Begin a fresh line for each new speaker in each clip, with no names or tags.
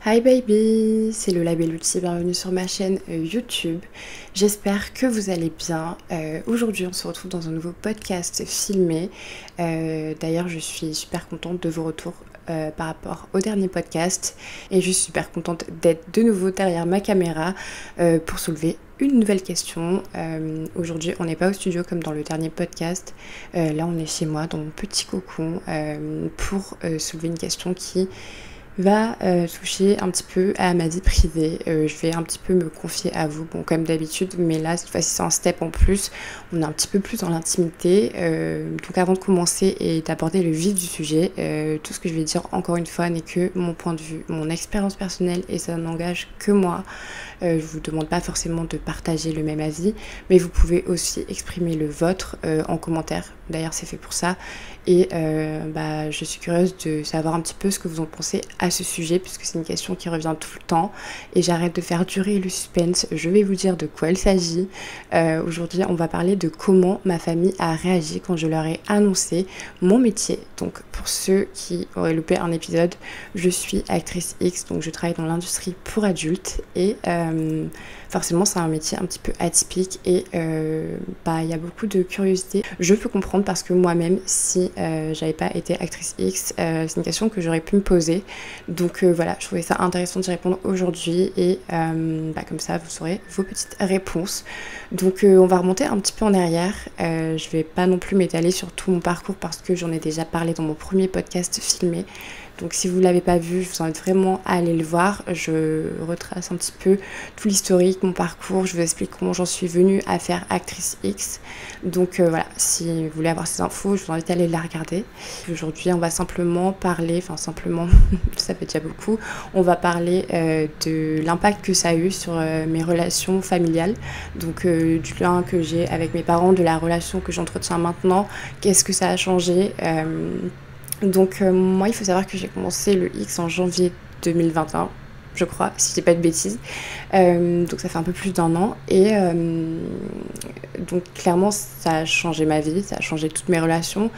Hi baby, c'est Lola Bellucci, bienvenue sur ma chaîne YouTube. J'espère que vous allez bien. Aujourd'hui on se retrouve dans un nouveau podcast filmé. D'ailleurs je suis super contente de vos retours par rapport au dernier podcast. Et je suis super contente d'être de nouveau derrière ma caméra pour soulever une nouvelle question. Aujourd'hui on n'est pas au studio comme dans le dernier podcast. Là on est chez moi dans mon petit cocon pour soulever une question qui va toucher un petit peu à ma vie privée. Je vais un petit peu me confier à vous, bon comme d'habitude, mais là cette fois-ci c'est un step en plus, on est un petit peu plus dans l'intimité. Donc avant de commencer et d'aborder le vif du sujet, tout ce que je vais dire encore une fois n'est que mon point de vue, mon expérience personnelle, et ça n'engage que moi. Je vous demande pas forcément de partager le même avis, mais vous pouvez aussi exprimer le vôtre en commentaire. D'ailleurs c'est fait pour ça. Et je suis curieuse de savoir un petit peu ce que vous en pensez à ce sujet, puisque c'est une question qui revient tout le temps et j'arrête de faire durer le suspense. Je vais vous dire de quoi il s'agit. Aujourd'hui on va parler de comment ma famille a réagi quand je leur ai annoncé mon métier. Donc pour ceux qui auraient loupé un épisode, je suis actrice X, donc je travaille dans l'industrie pour adultes et forcément c'est un métier un petit peu atypique et il y a beaucoup de curiosité. Je peux comprendre parce que moi-même, si j'avais pas été actrice X, c'est une question que j'aurais pu me poser. Donc voilà, je trouvais ça intéressant d'y répondre aujourd'hui et comme ça vous saurez vos petites réponses. Donc on va remonter un petit peu en arrière. Je vais pas non plus m'étaler sur tout mon parcours parce que j'en ai déjà parlé dans mon premier podcast filmé. Donc si vous ne l'avez pas vu, je vous invite vraiment à aller le voir. Je retrace un petit peu tout l'historique, mon parcours. Je vous explique comment j'en suis venue à faire actrice X. Donc voilà, si vous voulez avoir ces infos, je vous invite à aller la regarder. Aujourd'hui, on va simplement parler, ça fait déjà beaucoup, on va parler de l'impact que ça a eu sur mes relations familiales. Donc du lien que j'ai avec mes parents, de la relation que j'entretiens maintenant, qu'est-ce que ça a changé. Donc moi il faut savoir que j'ai commencé le X en janvier 2021, je crois, si je dis pas de bêtises. Donc ça fait un peu plus d'un an et donc clairement ça a changé ma vie, ça a changé toutes mes relations,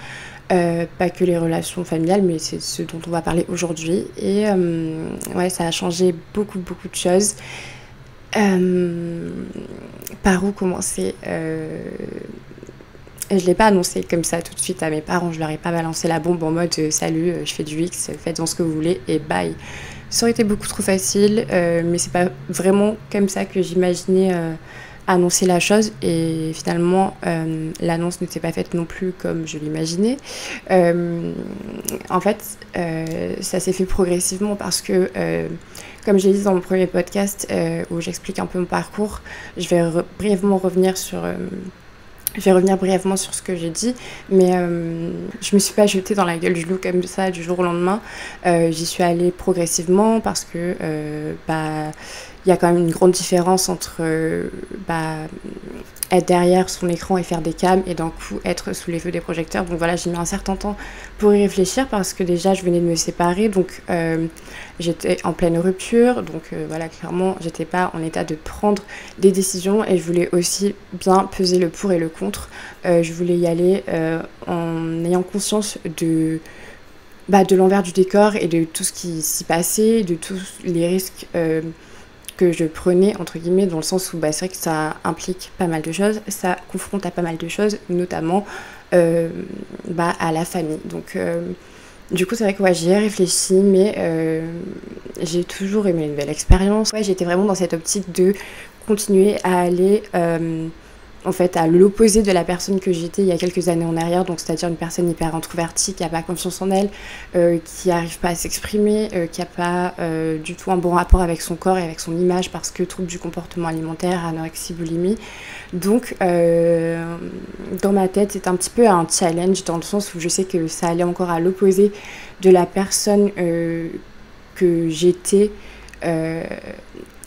pas que les relations familiales, mais c'est ce dont on va parler aujourd'hui. Et ça a changé beaucoup de choses. Par où commencer? Je ne l'ai pas annoncé comme ça tout de suite à mes parents, je leur ai pas balancé la bombe en mode salut, je fais du X, faites-en ce que vous voulez et bye. Ça aurait été beaucoup trop facile, mais c'est pas vraiment comme ça que j'imaginais annoncer la chose et finalement l'annonce ne s'est pas faite non plus comme je l'imaginais. En fait, ça s'est fait progressivement parce que comme j'ai dit dans mon premier podcast où j'explique un peu mon parcours, je vais brièvement revenir sur ce que j'ai dit, mais je me suis pas jetée dans la gueule du loup comme ça du jour au lendemain. J'y suis allée progressivement parce que il y a quand même une grande différence entre être derrière son écran et faire des cams et d'un coup être sous les feux des projecteurs. Donc voilà, j'ai mis un certain temps pour y réfléchir parce que déjà je venais de me séparer, donc j'étais en pleine rupture, donc clairement j'étais pas en état de prendre des décisions et je voulais aussi bien peser le pour et le contre. Je voulais y aller en ayant conscience de l'envers du décor et de tout ce qui s'y passait, de tous les risques que je prenais entre guillemets, dans le sens où c'est vrai que ça implique pas mal de choses, ça confronte à pas mal de choses, notamment à la famille. Donc du coup c'est vrai que j'y ai réfléchi, mais j'ai toujours aimé une nouvelle expérience. J'étais vraiment dans cette optique de continuer à aller en fait à l'opposé de la personne que j'étais il y a quelques années en arrière, donc c'est-à-dire une personne hyper introvertie, qui n'a pas confiance en elle, qui n'arrive pas à s'exprimer, qui n'a pas du tout un bon rapport avec son corps et avec son image parce que trouble du comportement alimentaire, anorexie, boulimie. Donc dans ma tête c'est un petit peu un challenge dans le sens où je sais que ça allait encore à l'opposé de la personne que j'étais,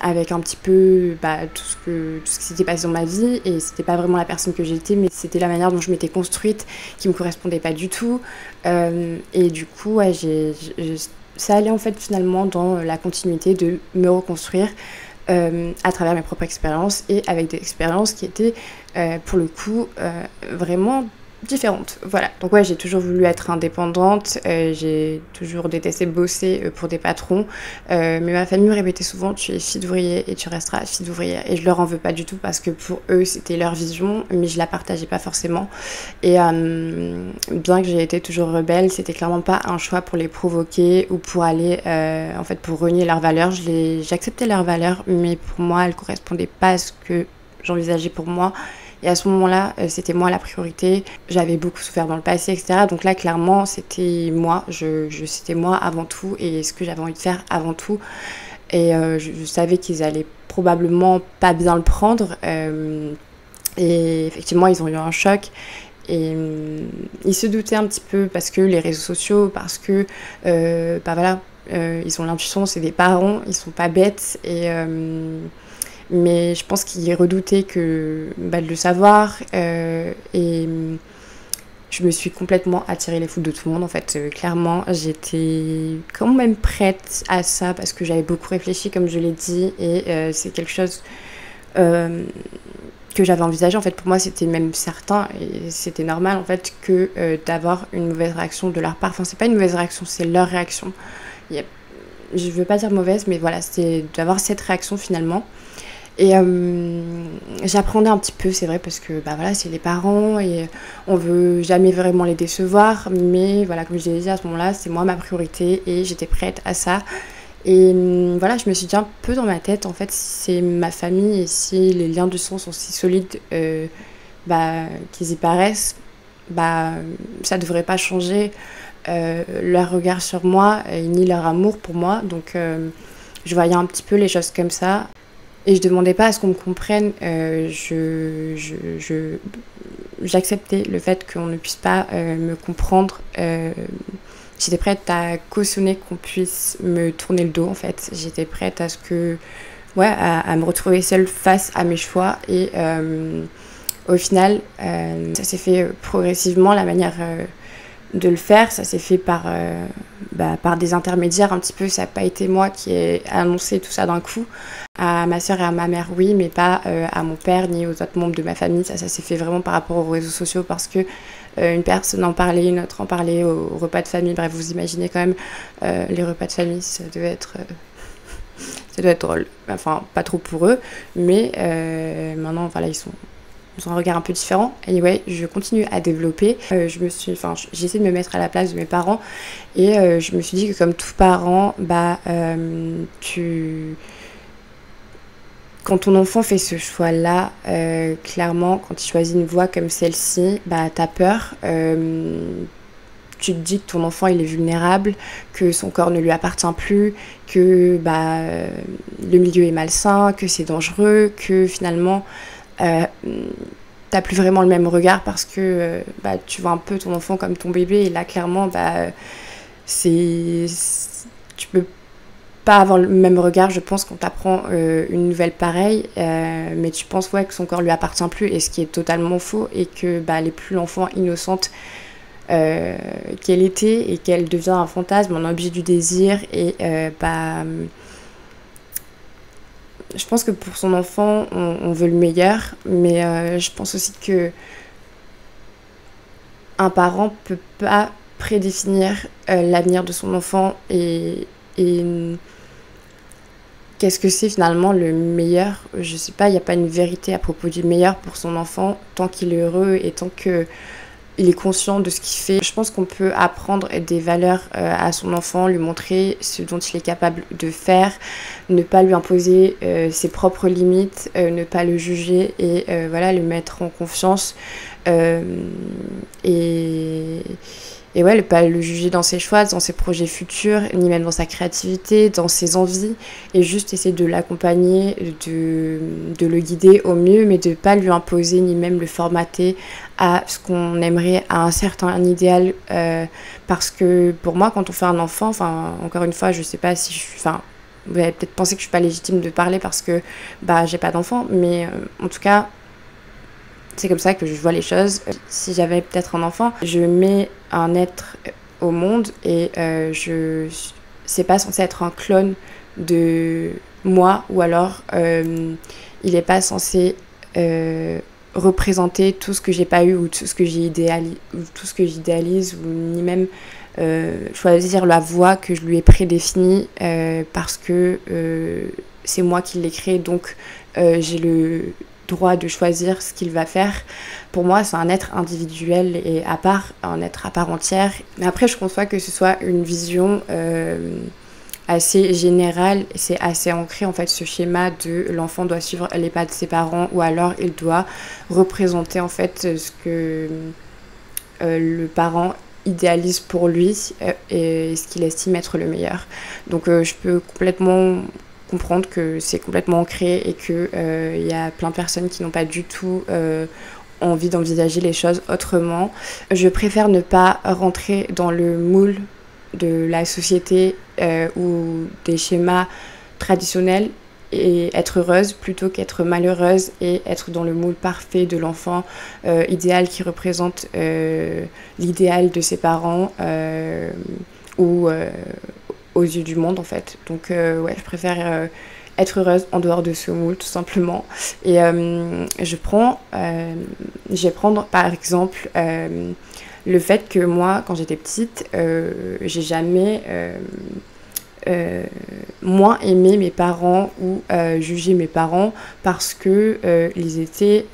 avec un petit peu tout ce qui s'était passé dans ma vie, et c'était pas vraiment la personne que j'étais, mais c'était la manière dont je m'étais construite qui me correspondait pas du tout. Et du coup ça allait en fait finalement dans la continuité de me reconstruire à travers mes propres expériences et avec des expériences qui étaient pour le coup vraiment différente, voilà. Donc ouais, j'ai toujours voulu être indépendante, j'ai toujours détesté bosser pour des patrons, mais ma famille me répétait souvent: tu es fille d'ouvrier et tu resteras fille d'ouvrière. Et je leur en veux pas du tout parce que pour eux c'était leur vision, mais je la partageais pas forcément. Et bien que j'ai été toujours rebelle, c'était clairement pas un choix pour les provoquer ou pour aller, en fait, pour renier leurs valeurs. J'acceptais leurs valeurs, mais pour moi elles correspondaient pas à ce que j'envisageais pour moi. Et à ce moment-là, c'était moi la priorité. J'avais beaucoup souffert dans le passé, etc. Donc là, clairement, c'était moi. C'était moi avant tout et ce que j'avais envie de faire avant tout. Et je savais qu'ils allaient probablement pas bien le prendre. Et effectivement, ils ont eu un choc. Et ils se doutaient un petit peu parce que les réseaux sociaux, parce que, bah voilà, ils ont l'intuition, c'est des parents, ils sont pas bêtes. Mais je pense qu'il redoutait de le savoir. Et je me suis complètement attiré les foudres de tout le monde, en fait. Clairement, j'étais quand même prête à ça parce que j'avais beaucoup réfléchi, comme je l'ai dit. Et c'est quelque chose que j'avais envisagé. En fait, pour moi, c'était même certain. Et c'était normal, en fait, que d'avoir une mauvaise réaction de leur part. Enfin, c'est pas une mauvaise réaction, c'est leur réaction. Je veux pas dire mauvaise, mais voilà, c'est d'avoir cette réaction, finalement. Et j'apprenais un petit peu, c'est vrai, parce que bah voilà, c'est les parents et on veut jamais vraiment les décevoir. Mais voilà, comme je l'ai dit à ce moment-là, c'est moi ma priorité et j'étais prête à ça. Et voilà, je me suis dit un peu dans ma tête, en fait, si c'est ma famille et si les liens du sang sont si solides qu'ils y paraissent, bah ça devrait pas changer leur regard sur moi ni leur amour pour moi. Donc je voyais un petit peu les choses comme ça. Et je demandais pas à ce qu'on me comprenne, j'acceptais le fait qu'on ne puisse pas me comprendre. J'étais prête à cautionner qu'on puisse me tourner le dos, en fait. J'étais prête à me retrouver seule face à mes choix. Et au final, ça s'est fait progressivement, la manière de le faire. Ça s'est fait par des intermédiaires un petit peu. Ça n'a pas été moi qui ai annoncé tout ça d'un coup. À ma soeur et à ma mère, oui, mais pas à mon père ni aux autres membres de ma famille. Ça s'est fait vraiment par rapport aux réseaux sociaux parce que une personne en parlait, une autre en parlait au repas de famille. Bref, vous imaginez quand même les repas de famille, ça doit être drôle. Enfin, pas trop pour eux, mais maintenant, voilà, ils ont un regard un peu différent. Anyway, je continue à développer. J'essaie de me mettre à la place de mes parents et je me suis dit que comme tout parent, quand ton enfant fait ce choix-là, clairement, quand il choisit une voie comme celle-ci, t'as peur. Tu te dis que ton enfant il est vulnérable, que son corps ne lui appartient plus, que le milieu est malsain, que c'est dangereux, que finalement t'as plus vraiment le même regard parce que tu vois un peu ton enfant comme ton bébé. Et là clairement tu peux pas avoir le même regard, je pense, quand t'apprends une nouvelle pareille, mais tu penses que son corps lui appartient plus, et ce qui est totalement faux, et que elle est plus l'enfant innocente qu'elle était, et qu'elle devient un fantasme, un objet du désir. Et je pense que pour son enfant on veut le meilleur, mais je pense aussi que un parent peut pas prédéfinir l'avenir de son enfant et qu'est-ce que c'est finalement le meilleur. Je sais pas, il n'y a pas une vérité à propos du meilleur pour son enfant tant qu'il est heureux et tant que il est conscient de ce qu'il fait. Je pense qu'on peut apprendre des valeurs à son enfant, lui montrer ce dont il est capable de faire, ne pas lui imposer ses propres limites, ne pas le juger et le mettre en confiance et ne pas le juger dans ses choix, dans ses projets futurs, ni même dans sa créativité, dans ses envies, et juste essayer de l'accompagner, de le guider au mieux, mais de ne pas lui imposer, ni même le formater à ce qu'on aimerait, à un certain idéal. Parce que pour moi, quand on fait un enfant, encore une fois, je sais pas si vous allez peut-être penser que je suis pas légitime de parler parce que j'ai pas d'enfant, mais en tout cas, c'est comme ça que je vois les choses. Si j'avais peut-être un enfant, je mets un être au monde et c'est pas censé être un clone de moi, ou alors il est pas censé représenter tout ce que j'ai pas eu ou tout ce que j'idéalise ou ni même choisir la voie que je lui ai prédéfinie parce que c'est moi qui l'ai créé, donc j'ai le droit de choisir ce qu'il va faire. Pour moi, c'est un être individuel et à part, un être à part entière. Mais après, je conçois que ce soit une vision assez générale, c'est assez ancré en fait ce schéma de l'enfant doit suivre les pas de ses parents ou alors il doit représenter en fait ce que le parent idéalise pour lui et ce qu'il estime être le meilleur. Donc je peux complètement comprendre que c'est complètement ancré et qu'il y a plein de personnes qui n'ont pas du tout envie d'envisager les choses autrement. Je préfère ne pas rentrer dans le moule de la société ou des schémas traditionnels et être heureuse plutôt qu'être malheureuse et être dans le moule parfait de l'enfant idéal qui représente l'idéal de ses parents ou aux yeux du monde en fait. Donc ouais, je préfère être heureuse en dehors de ce moule tout simplement. Et je vais prendre par exemple le fait que moi quand j'étais petite j'ai jamais moins aimé mes parents ou jugé mes parents parce que ils étaient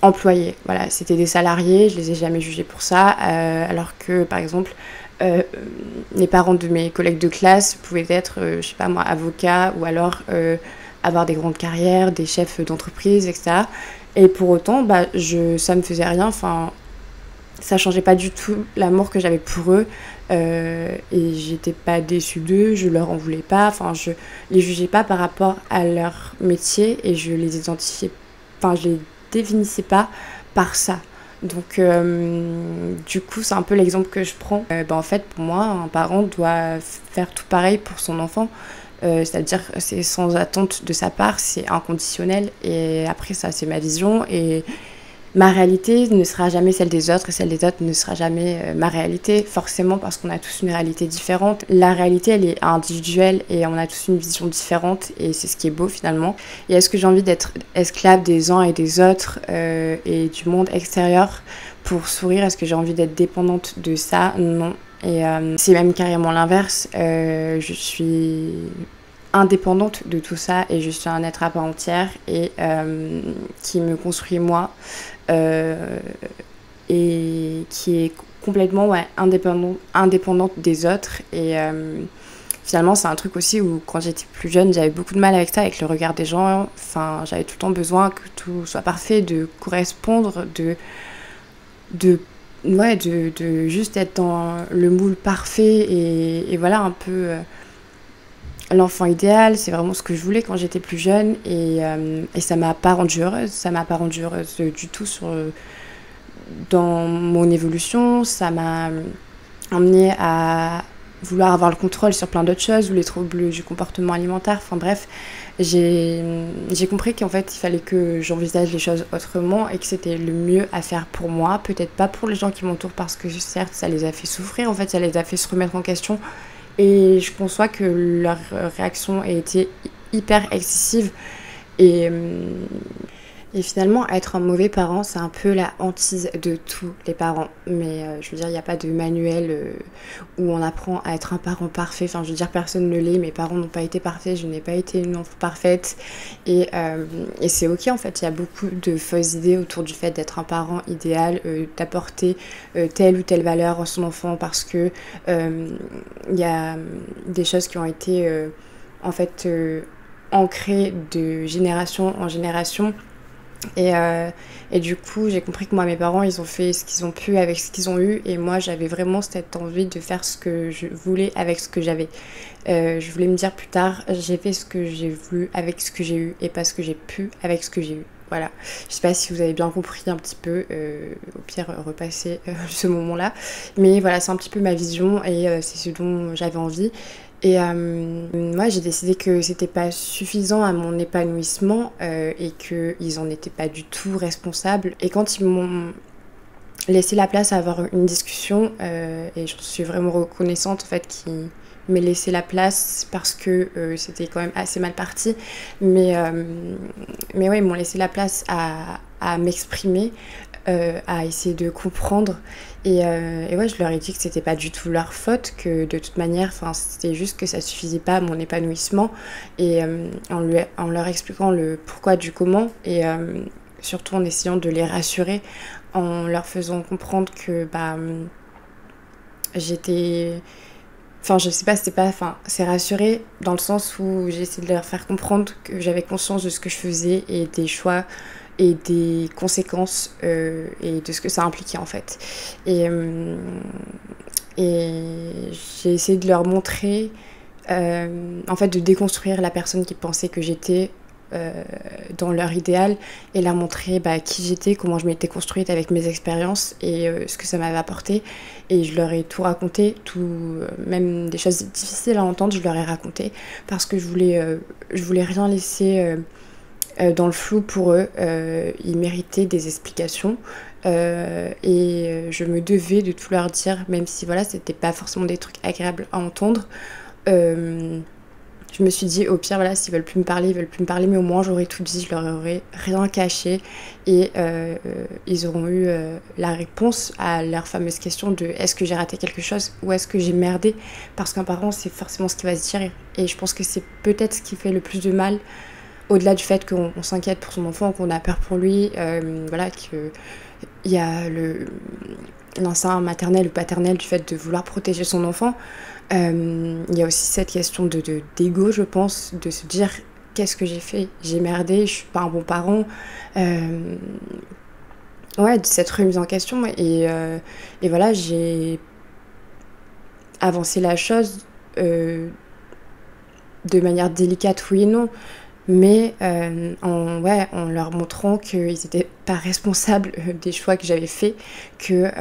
employés. Voilà, c'était des salariés, je les ai jamais jugés pour ça, alors que par exemple les parents de mes collègues de classe pouvaient être, je sais pas moi, avocats ou alors avoir des grandes carrières, des chefs d'entreprise, etc. Et pour autant, bah, ça me faisait rien, enfin, ça changeait pas du tout l'amour que j'avais pour eux et j'étais pas déçue d'eux, je leur en voulais pas, enfin, je les jugeais pas par rapport à leur métier et je les identifiais, enfin, je les définissais pas par ça. Donc du coup c'est un peu l'exemple que je prends. En fait pour moi un parent doit faire tout pareil pour son enfant, c'est-à-dire c'est sans attente de sa part, c'est inconditionnel et après ça c'est ma vision et ma réalité ne sera jamais celle des autres et celle des autres ne sera jamais ma réalité, forcément parce qu'on a tous une réalité différente. La réalité elle est individuelle et on a tous une vision différente et c'est ce qui est beau finalement. Et est-ce que j'ai envie d'être esclave des uns et des autres et du monde extérieur pour sourire? Est-ce que j'ai envie d'être dépendante de ça? Non. Et c'est même carrément l'inverse. Je suis indépendante de tout ça et je suis un être à part entière et qui me construit moi et qui est complètement indépendante des autres et finalement c'est un truc aussi où quand j'étais plus jeune j'avais beaucoup de mal avec ça, avec le regard des gens, enfin j'avais tout le temps besoin que tout soit parfait, de correspondre, de juste être dans le moule parfait et voilà un peu l'enfant idéal, c'est vraiment ce que je voulais quand j'étais plus jeune et ça m'a pas rendue heureuse, du tout dans mon évolution, ça m'a emmenée à vouloir avoir le contrôle sur plein d'autres choses ou les troubles du comportement alimentaire, enfin bref, j'ai compris qu'en fait il fallait que j'envisage les choses autrement et que c'était le mieux à faire pour moi, peut-être pas pour les gens qui m'entourent parce que certes ça les a fait souffrir, en fait ça les a fait se remettre en question. Et je conçois que leur réaction a été hyper excessive et finalement être un mauvais parent c'est un peu la hantise de tous les parents. Mais je veux dire il n'y a pas de manuel où on apprend à être un parent parfait. Enfin je veux dire personne ne l'est, mes parents n'ont pas été parfaits, je n'ai pas été une enfant parfaite et c'est ok en fait. Il y a beaucoup de fausses idées autour du fait d'être un parent idéal, d'apporter telle ou telle valeur à son enfant parce que il y a des choses qui ont été en fait ancrées de génération en génération. Et du coup j'ai compris que moi mes parents ils ont fait ce qu'ils ont pu avec ce qu'ils ont eu et moi j'avais vraiment cette envie de faire ce que je voulais avec ce que j'avais. Je voulais me dire plus tard j'ai fait ce que j'ai voulu avec ce que j'ai eu et pas ce que j'ai pu avec ce que j'ai eu. Voilà, je sais pas si vous avez bien compris un petit peu, au pire repasser ce moment là, mais voilà c'est un petit peu ma vision et c'est ce dont j'avais envie. Et moi j'ai décidé que c'était pas suffisant à mon épanouissement et qu'ils en étaient pas du tout responsables. Et quand ils m'ont laissé la place à avoir une discussion et je suis vraiment reconnaissante en fait me laisser la place parce que c'était quand même assez mal parti. Mais ouais, ils m'ont laissé la place à m'exprimer, à essayer de comprendre. Et ouais, je leur ai dit que c'était pas du tout leur faute, que de toute manière, c'était juste que ça suffisait pas à mon épanouissement. Et en leur expliquant le pourquoi du comment, et surtout en essayant de les rassurer, en leur faisant comprendre que j'étais... Enfin, je sais pas, c'est rassuré dans le sens où j'ai essayé de leur faire comprendre que j'avais conscience de ce que je faisais et des choix et des conséquences et de ce que ça impliquait en fait. Et j'ai essayé de leur montrer, en fait, de déconstruire la personne qui pensait que j'étais dans leur idéal et leur montrer qui j'étais, comment je m'étais construite avec mes expériences et ce que ça m'avait apporté. Et je leur ai tout raconté, même des choses difficiles à entendre, je leur ai raconté parce que je voulais rien laisser dans le flou pour eux. Ils méritaient des explications et je me devais de tout leur dire, même si voilà, c'était pas forcément des trucs agréables à entendre. Je me suis dit, au pire, voilà, s'ils veulent plus me parler, ils veulent plus me parler, mais au moins j'aurais tout dit, je leur aurais rien caché et ils auront eu la réponse à leur fameuse question de est-ce que j'ai raté quelque chose ou est-ce que j'ai merdé, parce qu'un parent, c'est forcément ce qu'il va se dire et je pense que c'est peut-être ce qui fait le plus de mal, au-delà du fait qu'on s'inquiète pour son enfant, qu'on a peur pour lui, voilà, qu'il y a l'instinct maternel ou paternel du fait de vouloir protéger son enfant. Il y a aussi cette question d'ego, je pense, de se dire qu'est-ce que j'ai fait, j'ai merdé, je suis pas un bon parent, ouais, de cette remise en question et voilà, j'ai avancé la chose de manière délicate, oui et non, mais en leur montrant qu'ils n'étaient pas responsables des choix que j'avais faits, qu'ils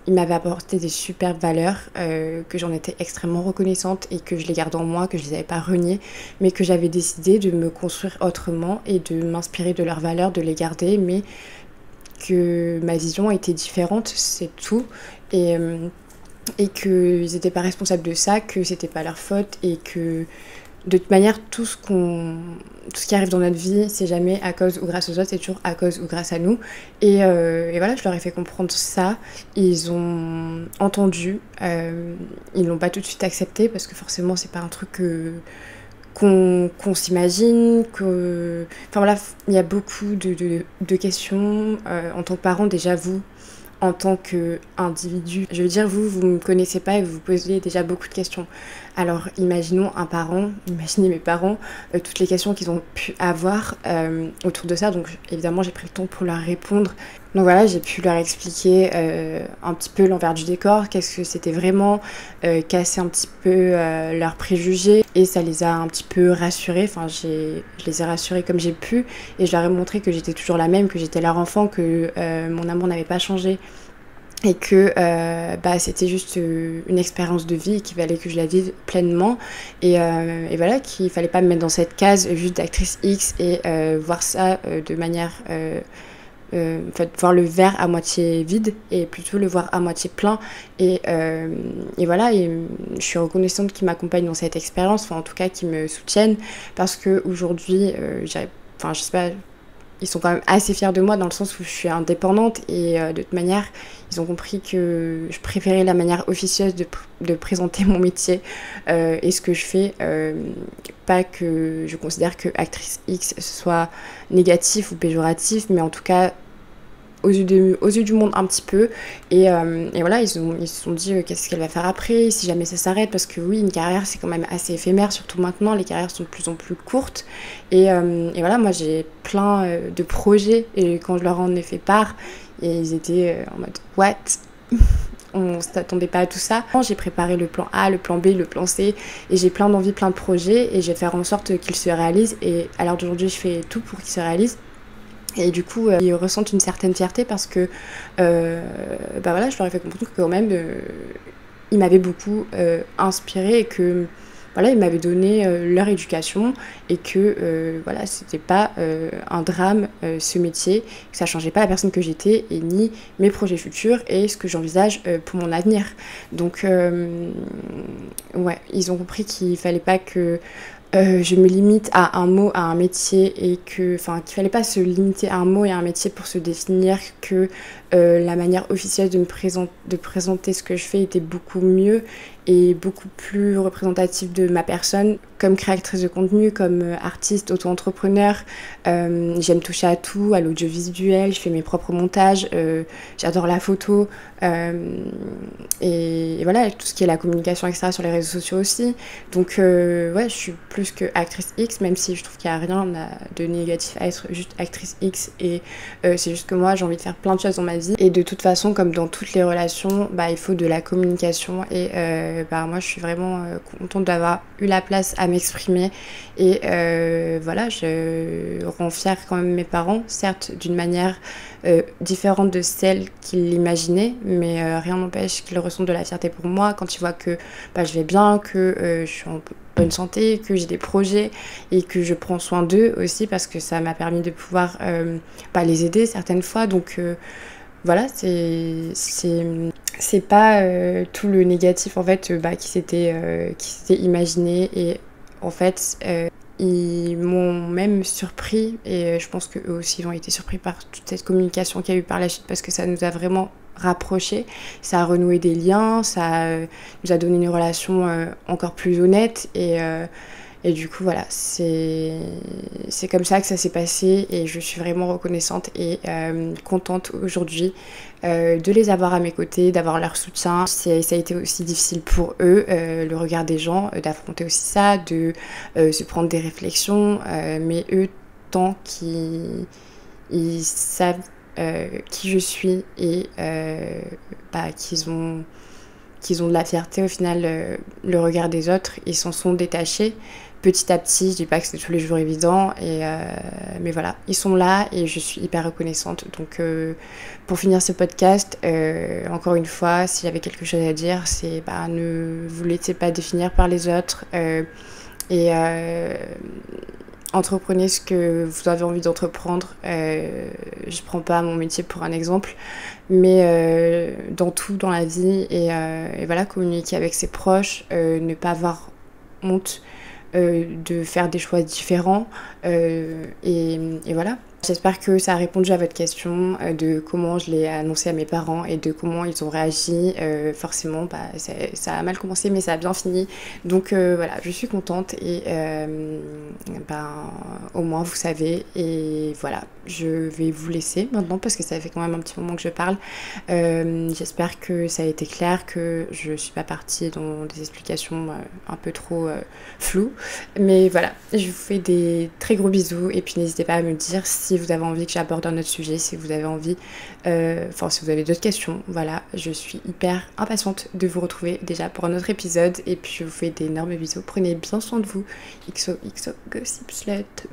m'avaient apporté des superbes valeurs, que j'en étais extrêmement reconnaissante et que je les gardais en moi, que je ne les avais pas reniées, mais que j'avais décidé de me construire autrement et de m'inspirer de leurs valeurs, de les garder, mais que ma vision était différente, c'est tout. Et qu'ils n'étaient pas responsables de ça, que c'était pas leur faute et que de toute manière, tout ce qui arrive dans notre vie, c'est jamais à cause ou grâce aux autres, c'est toujours à cause ou grâce à nous. Et voilà, je leur ai fait comprendre ça. Ils ont entendu. Ils l'ont pas tout de suite accepté parce que forcément, c'est pas un truc qu'on s'imagine. Enfin voilà, il y a beaucoup de questions. En tant que parent, déjà vous, en tant qu'individu. Je veux dire, vous me connaissez pas et vous posez déjà beaucoup de questions. Alors, imaginez mes parents, toutes les questions qu'ils ont pu avoir autour de ça. Donc, évidemment, j'ai pris le temps pour leur répondre. Donc voilà, j'ai pu leur expliquer un petit peu l'envers du décor, qu'est-ce que c'était vraiment, casser un petit peu leurs préjugés. Et ça les a un petit peu rassurés. Enfin, je les ai rassurés comme j'ai pu. Et je leur ai montré que j'étais toujours la même, que j'étais leur enfant, que mon amour n'avait pas changé. Et que c'était juste une expérience de vie et qu'il fallait que je la vive pleinement et voilà, qu'il fallait pas me mettre dans cette case juste d'actrice X et voir ça de manière en fait, voir le verre à moitié vide et plutôt le voir à moitié plein et voilà, et je suis reconnaissante qu'ils m'accompagnent dans cette expérience, enfin en tout cas qu'ils me soutiennent, parce que aujourd'hui je sais pas, ils sont quand même assez fiers de moi dans le sens où je suis indépendante et de toute manière ils ont compris que je préférais la manière officieuse de présenter mon métier et ce que je fais, pas que je considère que actrice X soit négatif ou péjoratif, mais en tout cas aux yeux du monde un petit peu et voilà, ils se sont dit qu'est-ce qu'elle va faire après si jamais ça s'arrête, parce que oui, une carrière c'est quand même assez éphémère, surtout maintenant les carrières sont de plus en plus courtes et voilà, moi j'ai plein de projets et quand je leur en ai fait part, et ils étaient en mode what on s'attendait pas à tout ça. J'ai préparé le plan A, le plan B, le plan C et j'ai plein d'envies, plein de projets et je vais faire en sorte qu'ils se réalisent et à l'heure d'aujourd'hui je fais tout pour qu'ils se réalisent. Et du coup, ils ressentent une certaine fierté parce que, voilà, je leur ai fait comprendre que quand même, ils m'avaient beaucoup inspiré et que, voilà, ils m'avaient donné leur éducation et que voilà, c'était pas un drame ce métier, que ça changeait pas la personne que j'étais et ni mes projets futurs et ce que j'envisage pour mon avenir. Donc ouais, ils ont compris qu'il fallait pas que je me limite à un mot, à un métier et qu'il fallait pas se limiter à un mot et à un métier pour se définir, que la manière officielle de présenter ce que je fais était beaucoup mieux et beaucoup plus représentative de ma personne comme créatrice de contenu, comme artiste, auto-entrepreneur. J'aime toucher à tout, à l'audiovisuel, je fais mes propres montages, j'adore la photo et voilà, tout ce qui est la communication etc. sur les réseaux sociaux aussi. Donc ouais, je suis plus que actrice X, même si je trouve qu'il n'y a rien de négatif à être juste actrice X et c'est juste que moi j'ai envie de faire plein de choses dans ma vie et de toute façon comme dans toutes les relations, il faut de la communication et moi je suis vraiment contente d'avoir eu la place à m'exprimer et voilà, je rends fière quand même mes parents, certes d'une manière différente de celle qu'ils l'imaginaient, mais rien n'empêche qu'ils ressentent de la fierté pour moi quand ils voient que je vais bien, que je suis en bonne santé, que j'ai des projets et que je prends soin d'eux aussi parce que ça m'a permis de pouvoir les aider certaines fois. Donc voilà, c'est pas tout le négatif en fait qui s'était imaginé et en fait ils m'ont même surpris et je pense qu'eux aussi ils ont été surpris par toute cette communication qu'il y a eu par la suite parce que ça nous a vraiment rapprochés, ça a renoué des liens, ça nous a donné une relation encore plus honnête et du coup voilà, c'est comme ça que ça s'est passé et je suis vraiment reconnaissante et contente aujourd'hui de les avoir à mes côtés, d'avoir leur soutien. Ça a été aussi difficile pour eux, le regard des gens, d'affronter aussi ça, de se prendre des réflexions, mais eux, tant qu'ils savent qui je suis et qu'ils ont de la fierté au final, le regard des autres, ils s'en sont détachés petit à petit. Je dis pas que c'est tous les jours évident mais voilà, ils sont là et je suis hyper reconnaissante. Donc pour finir ce podcast, encore une fois, s'il y avait quelque chose à dire, c'est ne vous laissez pas définir par les autres et entreprenez ce que vous avez envie d'entreprendre. Je prends pas mon métier pour un exemple, mais dans tout dans la vie et voilà, communiquer avec ses proches, ne pas avoir honte de faire des choix différents et voilà. J'espère que ça a répondu à votre question de comment je l'ai annoncé à mes parents et de comment ils ont réagi. Forcément, ça a mal commencé mais ça a bien fini. Donc voilà, je suis contente et au moins vous savez. Et voilà, je vais vous laisser maintenant parce que ça fait quand même un petit moment que je parle. J'espère que ça a été clair, que je suis pas partie dans des explications un peu trop floues. Mais voilà, je vous fais des très gros bisous et puis n'hésitez pas à me dire si vous avez envie que j'aborde un autre sujet, si vous avez envie, si vous avez d'autres questions. Voilà, je suis hyper impatiente de vous retrouver déjà pour un autre épisode et puis je vous fais d'énormes bisous. Prenez bien soin de vous. XOXO Gossip Slut.